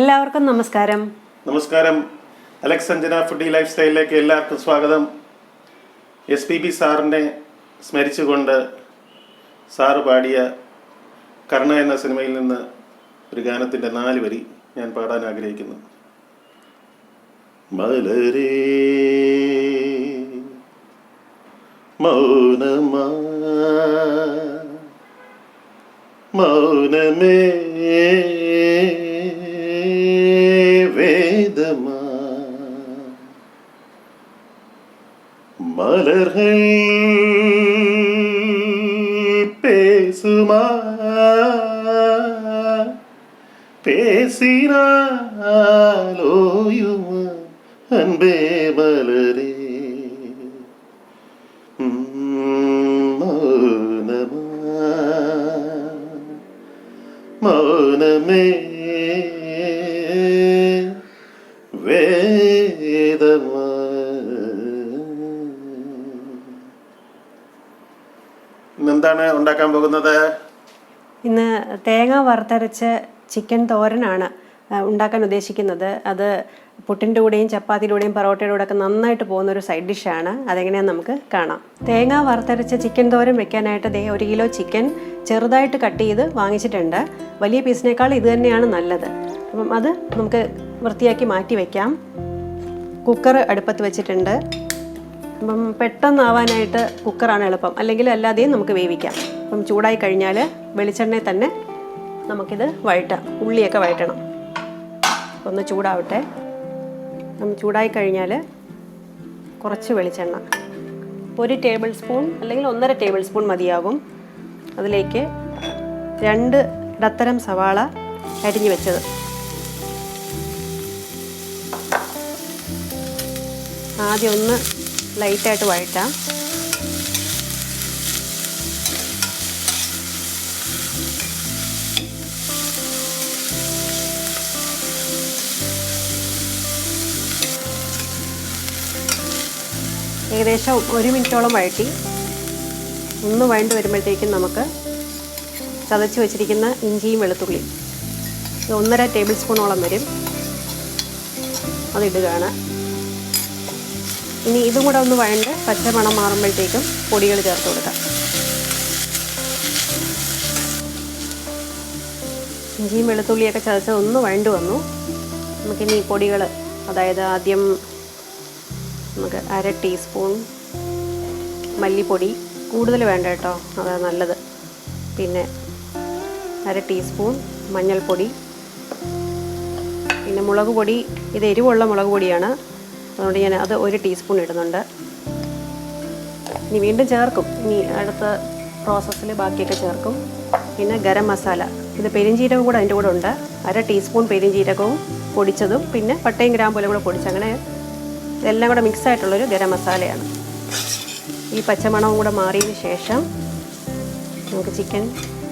എല്ലാവർക്കും നമസ്കാരം. നമസ്കാരം. അലക്സ് അഞ്ജന ഫുഡി ലൈഫ് സ്റ്റൈലിലേക്ക് എല്ലാവർക്കും സ്വാഗതം. SPB സാറിനെ സ്മരിച്ചുകൊണ്ട് സാറ് പാടിയ കർണ എന്ന സിനിമയിൽ നിന്ന് ഒരു ഗാനത്തിൻ്റെ 4 വരി ഞാൻ പാടാൻ ആഗ്രഹിക്കുന്നു. മലരേ മൗനമാ മൗനമേ வேதமா மலர்கள் பேசுமா பேசினாலோயுமா அன்பே மலரே மௌனமா மௌனமே എന്താണ് ഉണ്ടാക്കാൻ പോകുന്നത്? ഇന്ന് തേങ്ങ വറുത്തരച്ച ചിക്കൻ തോരനാണ് ഉണ്ടാക്കാൻ ഉദ്ദേശിക്കുന്നത്. അത് പുട്ടിൻ്റെ കൂടെയും ചപ്പാത്തിയുടെ കൂടെയും പൊറോട്ടയുടെ കൂടെ ഒക്കെ നന്നായിട്ട് പോകുന്നൊരു സൈഡ് ഡിഷാണ്. അതെങ്ങനെയാണെന്ന് നമുക്ക് കാണാം. തേങ്ങ വറുത്തരച്ച ചിക്കൻ തോരൻ വെക്കാനായിട്ട് 1 കിലോ ചിക്കൻ ചെറുതായിട്ട് കട്ട് ചെയ്ത് വാങ്ങിച്ചിട്ടുണ്ട്. വലിയ പീസിനേക്കാൾ ഇത് തന്നെയാണ് നല്ലത്. അപ്പം അത് നമുക്ക് വൃത്തിയാക്കി മാറ്റി വയ്ക്കാം. കുക്കർ അടുപ്പത്ത് വെച്ചിട്ടുണ്ട്. അപ്പം പെട്ടെന്നാവാനായിട്ട് കുക്കറാണ് എളുപ്പം, അല്ലെങ്കിൽ അല്ലാതെയും നമുക്ക് വേവിക്കാം. അപ്പം ചൂടായി കഴിഞ്ഞാൽ വെളിച്ചെണ്ണയിൽ തന്നെ നമുക്കിത് വഴറ്റാം. ഉള്ളിയൊക്കെ വഴറ്റണം. ഒന്ന് ചൂടാവട്ടെ. ചൂടായി കഴിഞ്ഞാൽ കുറച്ച് വെളിച്ചെണ്ണ, 1 ടേബിൾ സ്പൂൺ അല്ലെങ്കിൽ 1.5 ടേബിൾ സ്പൂൺ മതിയാകും. അതിലേക്ക് 2 ഇടത്തരം സവാള അരിഞ്ഞു വെച്ചത്, ആദ്യം ഒന്ന് ലൈറ്റായിട്ട് വഴറ്റാം. ഏകദേശം 1 മിനിറ്റോളം വഴറ്റി. ഒന്ന് വഴണ്ട് വരുമ്പോഴത്തേക്കും നമുക്ക് ചതച്ച് വെച്ചിരിക്കുന്ന ഇഞ്ചിയും വെളുത്തുള്ളിയും 1.5 ടേബിൾ സ്പൂണോളം വരും, അതിടുകയാണ്. ഇനി ഇതും കൂടെ ഒന്ന് വഴണ്ട് പച്ചമണം മാറുമ്പോഴത്തേക്കും പൊടികൾ ചേർത്ത് കൊടുക്കാം. ഇഞ്ചിയും വെളുത്തുള്ളിയൊക്കെ ചതച്ച് ഒന്ന് വഴണ്ട് വന്നു. നമുക്കിനി പൊടികൾ, അതായത് ആദ്യം നമുക്ക് 1/2 ടീസ്പൂൺ മല്ലിപ്പൊടി, കൂടുതൽ വേണ്ട കേട്ടോ, അതാണ് നല്ലത്. പിന്നെ 1/2 ടീസ്പൂൺ മഞ്ഞൾപ്പൊടി, പിന്നെ മുളക് പൊടി. ഇത് എരിവുള്ള മുളക് പൊടിയാണ്, അതുകൊണ്ട് ഞാൻ അത് 1 ടീസ്പൂൺ ഇടുന്നുണ്ട്. ഇനി വീണ്ടും ചേർക്കും, ഇനി അടുത്ത പ്രോസസ്സിൽ ബാക്കിയൊക്കെ ചേർക്കും. പിന്നെ ഗരം മസാല, ഇത് പെരിഞ്ജീരകം കൂടെ അതിൻ്റെ കൂടെ ഉണ്ട്. 1/2 ടീസ്പൂൺ പെരിഞ്ജീരകവും പൊടിച്ചതും പിന്നെ പട്ടയും ഗ്രാമ്പൂലും കൂടെ പൊടിച്ച്, അങ്ങനെ ഇതെല്ലാം കൂടെ മിക്സായിട്ടുള്ളൊരു ഗരം മസാലയാണ്. ഈ പച്ചമണവും കൂടെ മാറിയതിന് ശേഷം നമുക്ക് ചിക്കൻ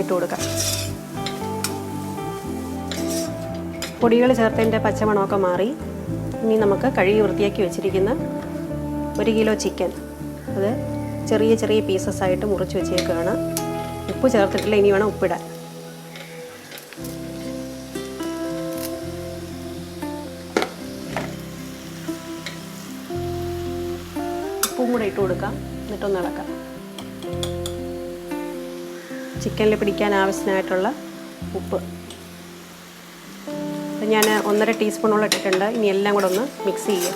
ഇട്ട് കൊടുക്കാം. പൊടികൾ ചേർത്തതിൻ്റെ പച്ചമണമൊക്കെ മാറി. ഇനി നമുക്ക് കഴുകി വൃത്തിയാക്കി വെച്ചിരിക്കുന്ന 1 കിലോ ചിക്കൻ, അത് ചെറിയ ചെറിയ പീസസ് ആയിട്ട് മുറിച്ച് വെച്ചേക്കുകയാണ്. ഉപ്പ് ചേർത്തിട്ടില്ല, ഇനി വേണം ഉപ്പിടാൻ. ഉപ്പും കൂടെ ഇട്ട് കൊടുക്കാം, എന്നിട്ടൊന്ന് ഇളക്കാം. ചിക്കനിൽ പിടിക്കാൻ ആവശ്യത്തിനായിട്ടുള്ള ഉപ്പ് ഞാൻ 1.5 ടീസ്പൂണോളം ഇട്ടിട്ടുണ്ട്. ഇനി എല്ലാം കൂടെ ഒന്ന് മിക്സ് ചെയ്യുക.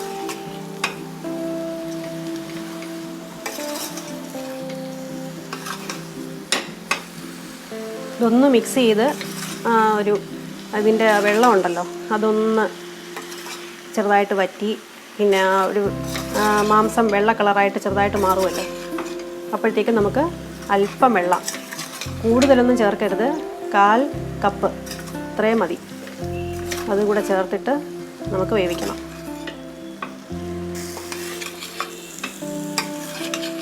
ഇതൊന്ന് മിക്സ് ചെയ്ത് അതിൻ്റെ വെള്ളം ഉണ്ടല്ലോ അതൊന്ന് ചെറുതായിട്ട് വറ്റി, പിന്നെ ഒരു മാംസം വെള്ള കളറായിട്ട് ചെറുതായിട്ട് മാറുമല്ലോ, അപ്പോഴത്തേക്കും നമുക്ക് അല്പം വെള്ളം, കൂടുതലൊന്നും ചേർക്കരുത്, 1/4 കപ്പ് ഇത്രയും മതി. അതും കൂടെ ചേർത്തിട്ട് നമുക്ക് വേവിക്കണം.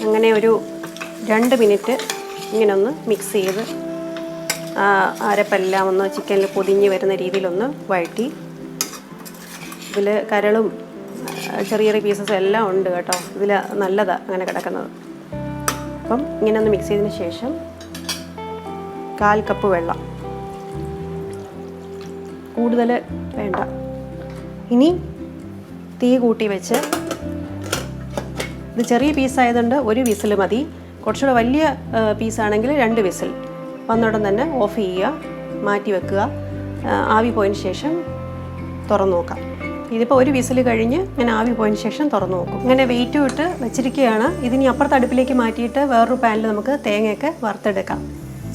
അങ്ങനെ ഒരു 2 മിനിറ്റ് ഇങ്ങനെ ഒന്ന് മിക്സ് ചെയ്ത് അരപ്പെല്ലാം ഒന്ന് ചിക്കനിൽ പൊതിഞ്ഞ് വരുന്ന രീതിയിലൊന്ന് വഴറ്റി. ഇതിൽ കരളും ചെറിയ ചെറിയ പീസസും എല്ലാം ഉണ്ട് കേട്ടോ, ഇതിൽ നല്ലതാണ് അങ്ങനെ കിടക്കുന്നത്. അപ്പം ഇങ്ങനെ ഒന്ന് മിക്സ് ചെയ്തതിന് ശേഷം 1/4 കപ്പ് വെള്ളം, കൂടുതൽ വേണ്ട. ഇനി തീ കൂട്ടി വെച്ച്, ഇത് ചെറിയ പീസായതുകൊണ്ട് ഒരു വിസിൽ മതി. കുറച്ചുകൂടെ വലിയ പീസാണെങ്കിൽ 2 വിസിൽ വന്നോടം തന്നെ ഓഫ് ചെയ്യുക, മാറ്റി വെക്കുക. ആവി പോയതിന് ശേഷം തുറന്നു നോക്കാം. ഇതിപ്പോൾ ഒരു വിസിൽ കഴിഞ്ഞ് ഞാൻ ആവി പോയതിന് ശേഷം തുറന്നു നോക്കും. ഇങ്ങനെ വെയിറ്റ് ഇട്ട് വെച്ചിരിക്കുകയാണ്. ഇതിനി അപ്പുറത്ത് അടുപ്പിലേക്ക് മാറ്റിയിട്ട് വേറൊരു പാനിൽ നമുക്ക് തേങ്ങയൊക്കെ വറുത്തെടുക്കാം.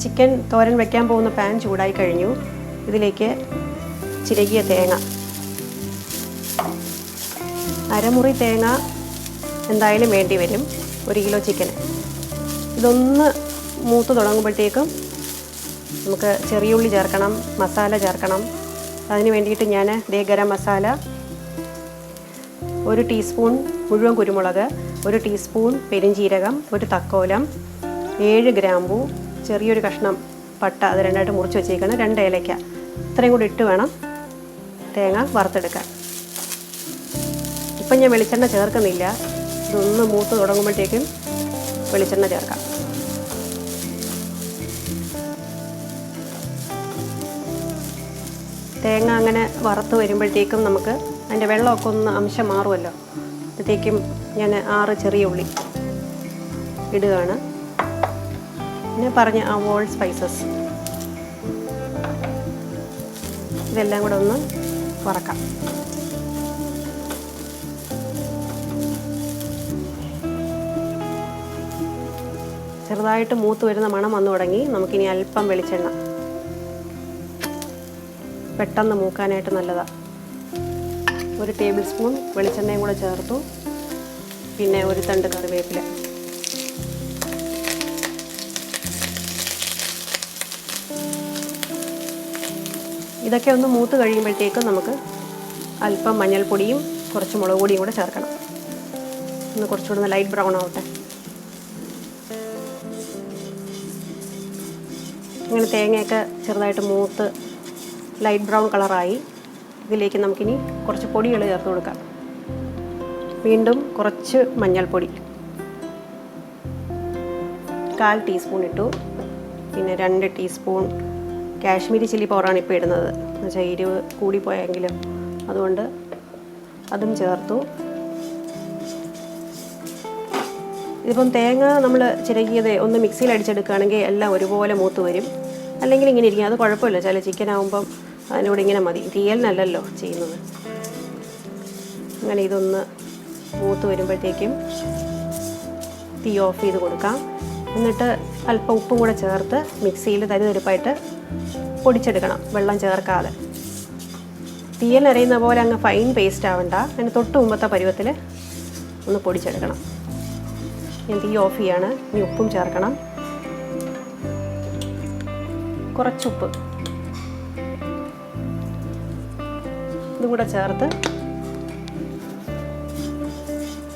ചിക്കൻ തോരൻ വെക്കാൻ പോകുന്ന പാൻ ചൂടായി കഴിഞ്ഞു. ഇതിലേക്ക് ചിരകിയ തേങ്ങ, അരമുറി തേങ്ങ എന്തായാലും വേണ്ടി വരും 1 കിലോ ചിക്കന്. ഇതൊന്ന് മൂത്ത് തുടങ്ങുമ്പോഴത്തേക്കും നമുക്ക് ചെറിയ ഉള്ളി ചേർക്കണം, മസാല ചേർക്കണം. അതിന് വേണ്ടിയിട്ട് ഞാൻ ഗരം മസാല, 1 ടീസ്പൂൺ മുഴുവൻ കുരുമുളക്, 1 ടീസ്പൂൺ പെരിഞ്ജീരകം, 1 തക്കോലം, 7 ഗ്രാമ്പൂ, ചെറിയൊരു കഷ്ണം പട്ട, അത് 2ആയിട്ട് മുറിച്ച് വെച്ചേക്കണം, 2 ഏലയ്ക്ക. ഇത്രയും കൂടി ഇട്ട് വേണം തേങ്ങ വറുത്തെടുക്കാൻ. ഇപ്പം ഞാൻ വെളിച്ചെണ്ണ ചേർക്കുന്നില്ല. ഇതൊന്ന് മൂത്ത് തുടങ്ങുമ്പോഴത്തേക്കും വെളിച്ചെണ്ണ ചേർക്കാം. തേങ്ങ അങ്ങനെ വറുത്ത് വരുമ്പോഴത്തേക്കും നമുക്ക് അതിൻ്റെ വെള്ളമൊക്കെ ഒന്ന് അംശം മാറുമല്ലോ. അപ്പോഴത്തേക്കും ഞാൻ 6 ചെറിയ ഉള്ളി ഇടുകയാണ്. പിന്നെ പറഞ്ഞ ആ ഹോൾ സ്പൈസസ് ഇതെല്ലാം കൂടെ ഒന്ന് വറക്കാം. ചെറുതായിട്ട് മൂത്ത് വരുന്ന മണം വന്നു തുടങ്ങി. നമുക്കിനി അല്പം വെളിച്ചെണ്ണ, പെട്ടെന്ന് മൂക്കാനായിട്ട് നല്ലതാണ്. 1 ടേബിൾ സ്പൂൺ വെളിച്ചെണ്ണയും കൂടെ ചേർത്തു. പിന്നെ 1 തണ്ട് കറിവേപ്പില. ഇതൊക്കെ ഒന്ന് മൂത്ത് കഴിയുമ്പോഴത്തേക്കും നമുക്ക് അല്പം മഞ്ഞൾപ്പൊടിയും കുറച്ച് മുളക് പൊടിയും കൂടെ ചേർക്കണം. ഒന്ന് കുറച്ചുകൂടെ ലൈറ്റ് ബ്രൗൺ ആവട്ടെ. ഇങ്ങനെ തേങ്ങയൊക്കെ ചെറുതായിട്ട് മൂത്ത് ലൈറ്റ് ബ്രൗൺ കളറായി. ഇതിലേക്ക് നമുക്കിനി കുറച്ച് പൊടികൾ ചേർത്ത് കൊടുക്കാം. വീണ്ടും കുറച്ച് മഞ്ഞൾപ്പൊടി, 1/4 ടീസ്പൂൺ ഇട്ടു. പിന്നെ 2 ടീസ്പൂൺ കാശ്മീരി ചില്ലി പൗഡറാണ് ഇപ്പോൾ ഇടുന്നത്. എന്നുവെച്ചാൽ എരിവ് കൂടിപ്പോയെങ്കിലും, അതുകൊണ്ട് അതും ചേർത്തു. ഇതിപ്പം തേങ്ങ നമ്മൾ ചിരകിയത് ഒന്ന് മിക്സിയിൽ അടിച്ചെടുക്കുകയാണെങ്കിൽ എല്ലാം ഒരുപോലെ മൂത്ത് വരും. അല്ലെങ്കിൽ ഇങ്ങനെ ഇരിക്കും, അത് കുഴപ്പമില്ല. ചില ചിക്കൻ ആകുമ്പം അതിനോട് ഇങ്ങനെ മതി. തീയലിനല്ലല്ലോ ചെയ്യുന്നത്. അങ്ങനെ ഇതൊന്ന് മൂത്ത് വരുമ്പോഴത്തേക്കും തീ ഓഫ് ചെയ്ത് കൊടുക്കാം. എന്നിട്ട് അല്പം ഉപ്പും കൂടെ ചേർത്ത് മിക്സിയിൽ തരിതരിപ്പായിട്ട് പൊടിച്ചെടുക്കണം, വെള്ളം ചേർക്കാതെ. തീയലിനരയുന്ന പോലെ അങ്ങ് ഫൈൻ പേസ്റ്റ് ആവണ്ട. അതിന് തൊട്ട് മുമ്പത്തെ പരുവത്തിൽ ഒന്ന് പൊടിച്ചെടുക്കണം. ഞാൻ തീ ഓഫ് ചെയ്യാണ്. ഇനി ഉപ്പും ചേർക്കണം, കുറച്ചുപ്പ്. ഇതും കൂടെ ചേർത്ത്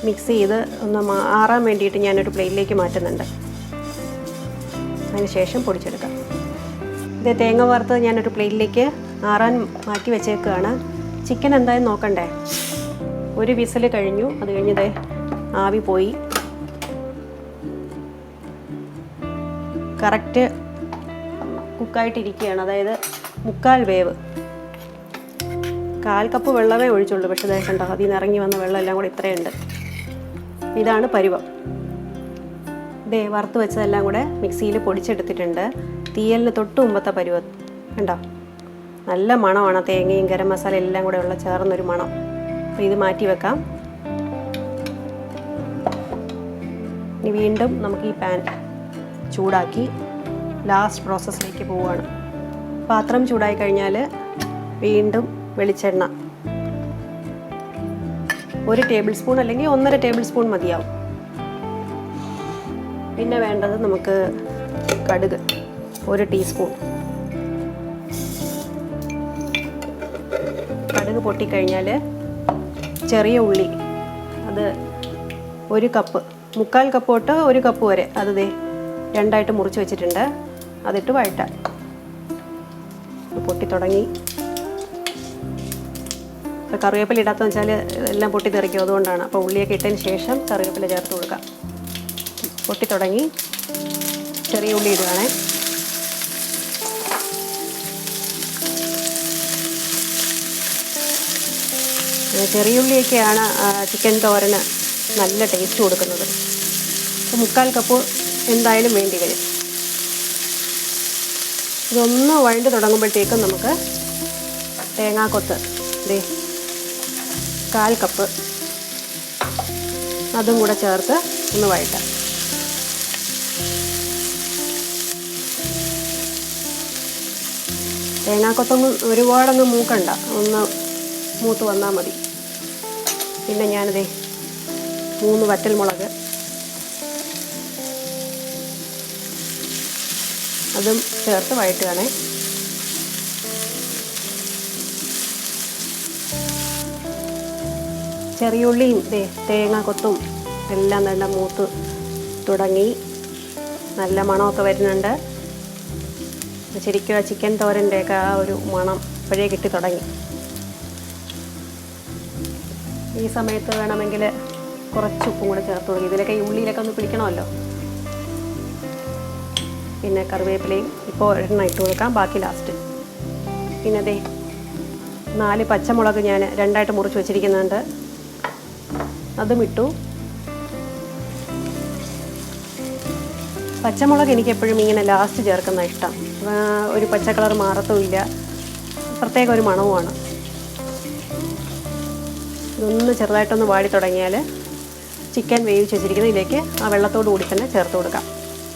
മിക്സ് ചെയ്ത് ഒന്ന് ആറാൻ വേണ്ടിയിട്ട് ഞാനൊരു പ്ലേറ്റിലേക്ക് മാറ്റുന്നുണ്ട്. അതിന് ശേഷം പൊടിച്ചെടുക്കാം. ഇത് തേങ്ങ വറുത്ത് ഞാനൊരു പ്ലേറ്റിലേക്ക് ആറാൻ മാറ്റി വെച്ചേക്കുകയാണ്. ചിക്കൻ എന്തായാലും നോക്കണ്ടേ. 1 വിസിൽ കഴിഞ്ഞു. അത് കഴിഞ്ഞത് ആവി പോയി. കറക്റ്റ് കുക്കായിട്ടിരിക്കുകയാണ്. അതായത് 1/4 വേവ്. 1/4 കപ്പ് വെള്ളമേ ഒഴിച്ചുള്ളൂ. പക്ഷേ ഇതേ കണ്ടോ, അതിൽ നിന്ന് ഇറങ്ങി വന്ന വെള്ളം എല്ലാം കൂടെ ഇത്രയുണ്ട്. ഇതാണ് പരുവം. ഇതേ വറുത്ത് വെച്ചതെല്ലാം കൂടെ മിക്സിയിൽ പൊടിച്ചെടുത്തിട്ടുണ്ട്. തീയലിന് തൊട്ട് മുമ്പത്തെ പരുവം കണ്ടോ, നല്ല മണമാണ്. തേങ്ങയും ഗരം മസാല എല്ലാം കൂടെ ഉള്ള ചേർന്നൊരു മണം. അപ്പോൾ ഇത് മാറ്റി വെക്കാം. ഇനി വീണ്ടും നമുക്ക് ഈ പാൻ ചൂടാക്കി ലാസ്റ്റ് പ്രോസസ്സിലേക്ക് പോവുകയാണ്. പാത്രം ചൂടായി കഴിഞ്ഞാൽ വീണ്ടും വെളിച്ചെണ്ണ 1 ടേബിൾ സ്പൂൺ അല്ലെങ്കിൽ 1.5 ടേബിൾ സ്പൂൺ മതിയാവും. പിന്നെ വേണ്ടത് നമുക്ക് കടുക് 1 ടീസ്പൂൺ. കടുക് പൊട്ടിക്കഴിഞ്ഞാൽ ചെറിയ ഉള്ളി, അത് 1 കപ്പ്, 1/4 കപ്പ് തൊട്ട് 1 കപ്പ് വരെ, അത് ദേ 2ആയിട്ട് മുറിച്ച് വെച്ചിട്ടുണ്ട്. അതിട്ട് വഴറ്റാം. പൊട്ടി തുടങ്ങി. ഇപ്പോൾ കറിവേപ്പില ഇടാത്തതെന്ന് വെച്ചാൽ എല്ലാം പൊട്ടി തെറിക്കും, അതുകൊണ്ടാണ്. അപ്പോൾ ഉള്ളിയൊക്കെ ഇട്ടതിന് ശേഷം കറിവേപ്പില ചേർത്ത് കൊടുക്കാം. പൊട്ടി തുടങ്ങി. ചെറിയ ഉള്ളി ഇടുകയാണേ. ചെറിയുള്ളിയൊക്കെയാണ് ചിക്കൻ തോരന് നല്ല ടേസ്റ്റ് കൊടുക്കുന്നത്. 3/4 കപ്പ് എന്തായാലും വേണ്ടി വരും. ഇതൊന്ന് വഴണ്ട് തുടങ്ങുമ്പോഴത്തേക്കും നമുക്ക് തേങ്ങാക്കൊത്ത് 1/4 കപ്പ് അതും കൂടെ ചേർത്ത് ഒന്ന് വഴറ്റാം. തേങ്ങാക്കൊത്തൊന്നും ഒരുപാടൊന്നും മൂക്കണ്ട, ഒന്ന് മൂത്ത് വന്നാൽ മതി. പിന്നെ ഞാനിതേ 3 വറ്റൽമുളക് അതും ചേർത്ത് വഴറ്റുകയാണേ. ചെറിയുള്ളിയും തേങ്ങാക്കൊത്തും എല്ലാം നല്ല മൂത്ത് തുടങ്ങി, നല്ല മണമൊക്കെ വരുന്നുണ്ട്. ശരിക്കും ആ ചിക്കൻ തോരൻ്റെയൊക്കെ ആ ഒരു മണം ഇപ്പോഴേ കിട്ടി തുടങ്ങി. ഈ സമയത്ത് വേണമെങ്കിൽ കുറച്ച് ഉപ്പും കൂടെ ചേർത്ത് കൊടുക്കും. ഇതിലൊക്കെ ഈ ഉള്ളിയിലൊക്കെ ഒന്ന് പിടിക്കണമല്ലോ. പിന്നെ കറിവേപ്പിലയും ഇപ്പോൾ ഒരെണ്ണം ഇട്ട് കൊടുക്കാം, ബാക്കി ലാസ്റ്റ്. പിന്നെ 4 പച്ചമുളക് ഞാൻ 2ആയിട്ട് മുറിച്ച് വെച്ചിരിക്കുന്നുണ്ട്, അതും ഇട്ടു. പച്ചമുളക് എനിക്ക് എപ്പോഴും ഇങ്ങനെ ലാസ്റ്റ് ചേർക്കുന്ന ഇഷ്ടം. ഒരു പച്ച കളർ മാറത്തുമില്ല, പ്രത്യേക ഒരു മണവുമാണ്. ഇതൊന്ന് ചെറുതായിട്ടൊന്ന് വാടി തുടങ്ങിയാൽ ചിക്കൻ വേവിച്ച് വെച്ചിരിക്കുന്നത് ഇതിലേക്ക് ആ വെള്ളത്തോട് കൂടി തന്നെ ചേർത്ത് കൊടുക്കാം.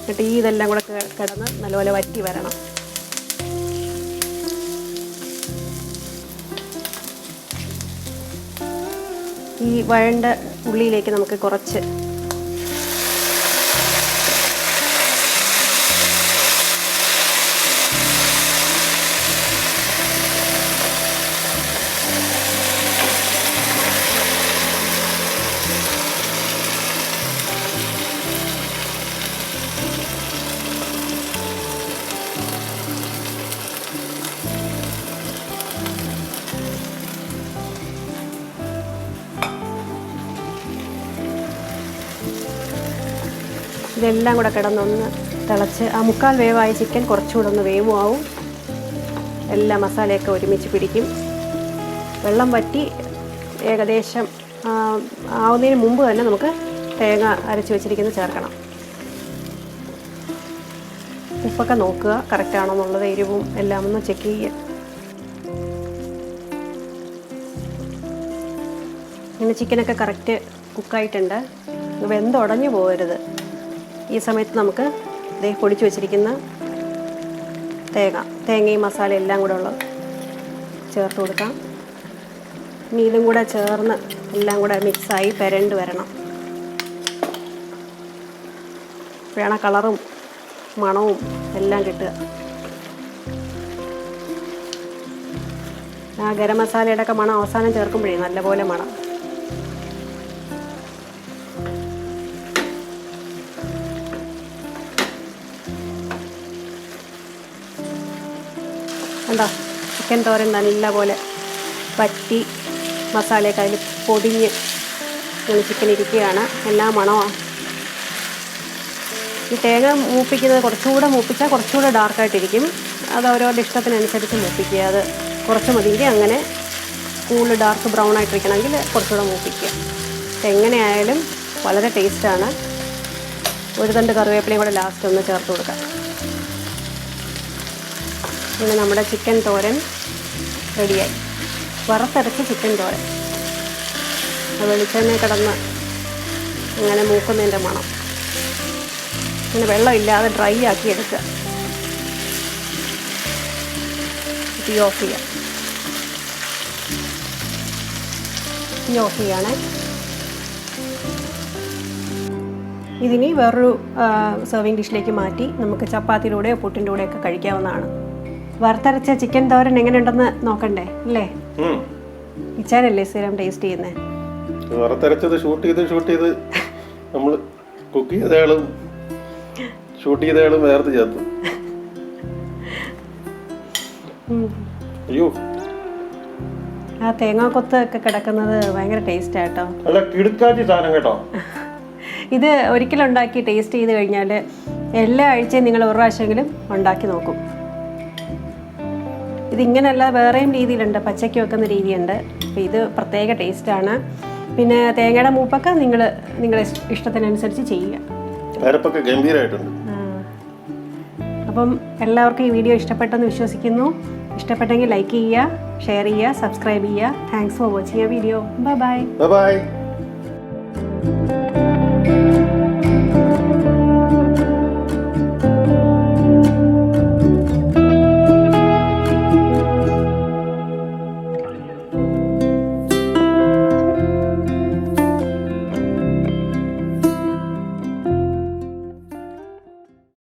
എന്നിട്ട് ഇതെല്ലാം കൂടെ കിടന്ന് നല്ലപോലെ വറ്റി വരണം. ഈ വഴണ്ട ഉള്ളിയിലേക്ക് നമുക്ക് കുറച്ച് ഇതെല്ലാം കൂടെ കിടന്നൊന്ന് തിളച്ച് ആ 1/4 വേവായ ചിക്കൻ കുറച്ചുകൂടെ ഒന്ന് വേവുമാവും. എല്ലാ മസാലയൊക്കെ ഒരുമിച്ച് പിടിക്കും. വെള്ളം വറ്റി ഏകദേശം ആവുന്നതിന് മുമ്പ് തന്നെ നമുക്ക് തേങ്ങ അരച്ച് വെച്ചിരിക്കുന്നത് ചേർക്കണം. ഉപ്പൊക്കെ നോക്കുക കറക്റ്റാണോ എന്നുള്ളത്, എരിവും എല്ലാം ഒന്ന് ചെക്ക് ചെയ്യുക. ഇങ്ങനെ ചിക്കനൊക്കെ കറക്റ്റ് കുക്കായിട്ടുണ്ട്, വെന്തുടഞ്ഞു പോകരുത്. ഈ സമയത്ത് നമുക്ക് പൊടിച്ച് വെച്ചിരിക്കുന്ന തേങ്ങയും മസാല എല്ലാം കൂടെ ഉള്ളത് ചേർത്ത് കൊടുക്കാം. ഇനി ഇതും കൂടെ ചേർന്ന് എല്ലാം കൂടെ മിക്സായി പെരണ്ട് വരണം. വേണ കളറും മണവും എല്ലാം കിട്ടുക. ആ ഗരം മസാലയുടെ ഒക്കെ മണം അവസാനം ചേർക്കുമ്പോഴേ നല്ലപോലെ മണം. എന്താ ചിക്കൻ തോരൻ നല്ലപോലെ വറ്റി മസാലയൊക്കെ അതിൽ പൊടിഞ്ഞ് ഇങ്ങനെ ചിക്കൻ ഇരിക്കുകയാണ്. എല്ലാം മണമാണ്. ഈ തേങ്ങ മൂപ്പിക്കുന്നത് കുറച്ചുകൂടെ മൂപ്പിച്ചാൽ കുറച്ചുകൂടെ ഡാർക്കായിട്ടിരിക്കും. അത് ഓരോരുടെ ഇഷ്ടത്തിനനുസരിച്ച് മൂപ്പിക്കുക. അത് കുറച്ച് മതിയെങ്കിൽ അങ്ങനെ കൂടുതൽ ഡാർക്ക് ബ്രൗൺ ആയിട്ടിരിക്കണമെങ്കിൽ കുറച്ചുകൂടെ മൂപ്പിക്കുക. എങ്ങനെയായാലും വളരെ ടേസ്റ്റാണ്. ഒരു തണ്ട് കറിവേപ്പിലയും കൂടെ ലാസ്റ്റ് ഒന്ന് ചേർത്ത് കൊടുക്കാം. ഇങ്ങനെ നമ്മുടെ ചിക്കൻ തോരൻ റെഡിയായി. വറുത്തരച്ച് ചിക്കൻ തോരൻ. വെളിച്ചെണ്ണ കിടന്ന് അങ്ങനെ മൂക്കുന്നതിൻ്റെ മണം. പിന്നെ വെള്ളമില്ലാതെ ഡ്രൈ ആക്കി എടുക്കുക. തീ ഓഫ് ചെയ്യാം. തീ ഓഫ് ചെയ്യണേ. ഇതിനി വേറൊരു സെർവിങ് ഡിഷിലേക്ക് മാറ്റി നമുക്ക് ചപ്പാത്തിയിലൂടെയോ പുട്ടിൻ്റെ കൂടെയൊക്കെ കഴിക്കാവുന്നതാണ്. വറുത്തരച്ച ചിക്കൻ തോരൻ എങ്ങനെയുണ്ടെന്ന് നോക്കണ്ടേ അല്ലേ? ഇച്ചാനല്ലേ സ്ഥിരം ടേസ്റ്റ് ചെയ്യുന്നേ? വറുത്തരച്ചത് ഷൂട്ട് ചെയ്ത് നമ്മൾ കുക്ക് ചെയ്തയാളും ഷൂട്ട് ചെയ്തയാളും വേർത്ത് ചേർത്തു. അയ്യോ, ആ തേങ്ങാക്കൊത്ത് ഒക്കെ കിടക്കുന്നത് ഭയങ്കര ടേസ്റ്റ് ആട്ടോ. അല്ല കിടുക്കാച്ചി സാധനം കേട്ടോ. ഇത് ഒരിക്കലുണ്ടാക്കി ടേസ്റ്റ് ചെയ്ത് കഴിഞ്ഞാൽ എല്ലാ ആഴ്ചയും നിങ്ങൾ ഒരു പ്രാവശ്യമെങ്കിലും ഉണ്ടാക്കി നോക്കും. ഇതിങ്ങനെയല്ല, വേറെയും രീതിയിലുണ്ട്. പച്ചയ്ക്ക് വെക്കുന്ന രീതിയുണ്ട്. അപ്പോൾ ഇത് പ്രത്യേക ടേസ്റ്റാണ്. പിന്നെ തേങ്ങയുടെ മൂപ്പൊക്കെ നിങ്ങളുടെ ഇഷ്ടത്തിനനുസരിച്ച് ചെയ്യുക. അരപ്പൊക്കെ ഗംഭീരമായിട്ടുണ്ട്. അപ്പം എല്ലാവർക്കും ഈ വീഡിയോ ഇഷ്ടപ്പെട്ടെന്ന് വിശ്വസിക്കുന്നു. ഇഷ്ടപ്പെട്ടെങ്കിൽ ലൈക്ക് ചെയ്യുക, ഷെയർ ചെയ്യുക, സബ്സ്ക്രൈബ് ചെയ്യുക. Thanks for watching A video. Bye bye. Bye bye.